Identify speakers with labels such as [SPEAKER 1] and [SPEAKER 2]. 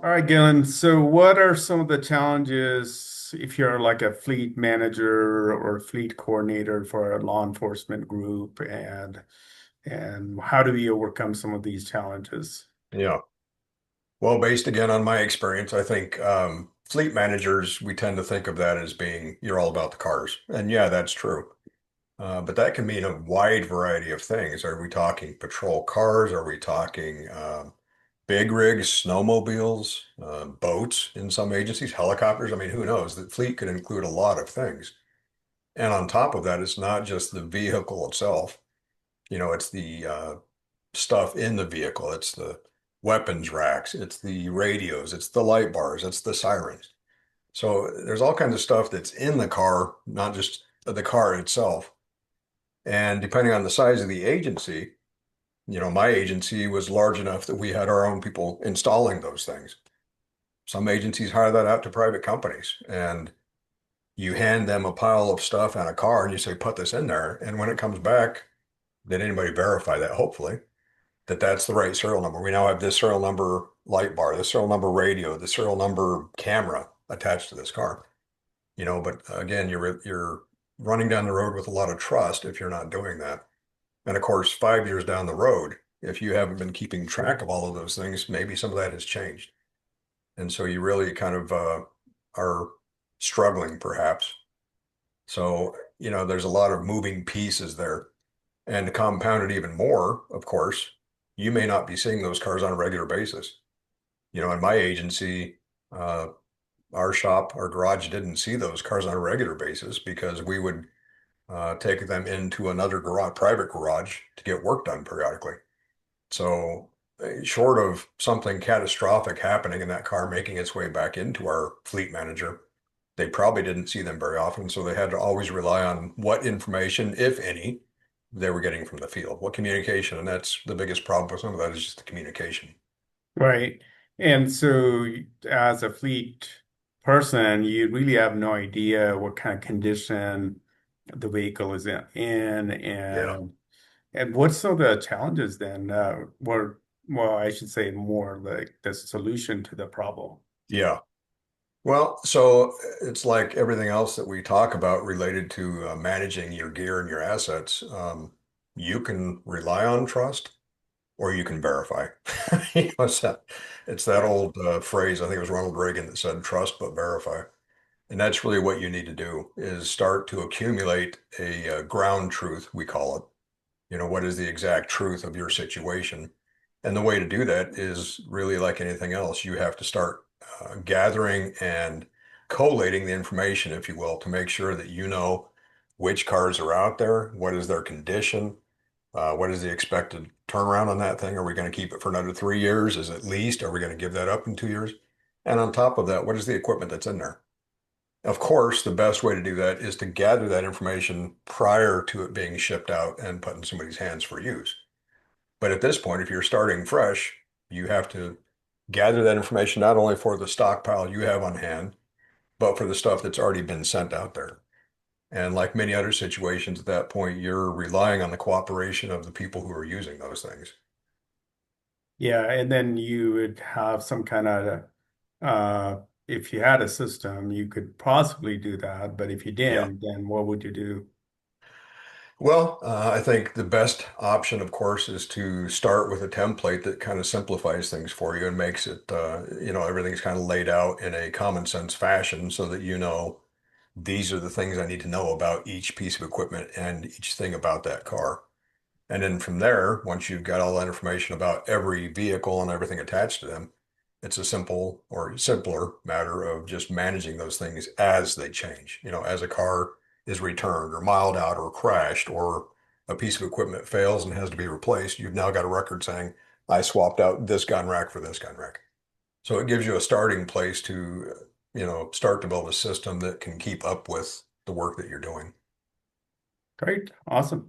[SPEAKER 1] All right, Gillen. So, what are some of the challenges if you're like a fleet manager or fleet coordinator for a law enforcement group, and how do you overcome some of these challenges?
[SPEAKER 2] Yeah. Well, based again on my experience, I think fleet managers, we tend to think of that as being you're all about the cars. And yeah, that's true. But that can mean a wide variety of things. Are we talking patrol cars? Are we talking big rigs, snowmobiles, boats in some agencies, helicopters? I mean, who knows? The fleet could include a lot of things. And on top of that, it's not just the vehicle itself. It's the stuff in the vehicle. It's the weapons racks, it's the radios, it's the light bars, it's the sirens. So there's all kinds of stuff that's in the car, not just the car itself. And depending on the size of the agency, my agency was large enough that we had our own people installing those things. Some agencies hire that out to private companies, and you hand them a pile of stuff and a car and you say, put this in there. And when it comes back, did anybody verify that? Hopefully that that's the right serial number. We now have this serial number light bar, this serial number radio, the serial number camera attached to this car. But again, you're running down the road with a lot of trust if you're not doing that. And of course, 5 years down the road, if you haven't been keeping track of all of those things, maybe some of that has changed. And so you really kind of are struggling perhaps. So, there's a lot of moving pieces there. And to compound it even more, of course, you may not be seeing those cars on a regular basis. In my agency, uh, our shop, our garage didn't see those cars on a regular basis because we would take them into another garage, private garage to get work done periodically. So, short of something catastrophic happening in that car making its way back into our fleet manager, they probably didn't see them very often. So they had to always rely on what information, if any, they were getting from the field, what communication. And that's the biggest problem with some of that is just the communication.
[SPEAKER 1] Right. And so, as a fleet person, you really have no idea what kind of condition the vehicle is in,
[SPEAKER 2] Yeah.
[SPEAKER 1] and what's some of the challenges then? Well, I should say more like the solution to the problem.
[SPEAKER 2] Yeah. Well, so it's like everything else that we talk about related to managing your gear and your assets. You can rely on trust or you can verify. It's that
[SPEAKER 1] Right.
[SPEAKER 2] old phrase, I think it was Ronald Reagan that said, trust but verify. And that's really what you need to do is start to accumulate a ground truth, we call it. What is the exact truth of your situation? And the way to do that is really like anything else. You have to start gathering and collating the information, if you will, to make sure that you know which cars are out there, what is their condition, what is the expected turnaround on that thing? Are we going to keep it for another 3 years? Is it leased? Are we going to give that up in 2 years? And on top of that, what is the equipment that's in there? Of course, the best way to do that is to gather that information prior to it being shipped out and put in somebody's hands for use. But at this point, if you're starting fresh, you have to gather that information not only for the stockpile you have on hand, but for the stuff that's already been sent out there. And like many other situations at that point, you're relying on the cooperation of the people who are using those things.
[SPEAKER 1] Yeah, and then you would have some kind of if you had a system, you could possibly do that, but if you
[SPEAKER 2] Yeah.
[SPEAKER 1] didn't, then what would you do?
[SPEAKER 2] Well, I think the best option, of course, is to start with a template that kind of simplifies things for you and makes it, everything's kind of laid out in a common sense fashion so that these are the things I need to know about each piece of equipment and each thing about that car. And then from there, once you've got all that information about every vehicle and everything attached to them, it's a simple or simpler matter of just managing those things as they change. As a car is returned or miled out or crashed or a piece of equipment fails and has to be replaced, you've now got a record saying, I swapped out this gun rack for this gun rack. So it gives you a starting place to, start to build a system that can keep up with the work that you're doing.
[SPEAKER 1] Great, awesome.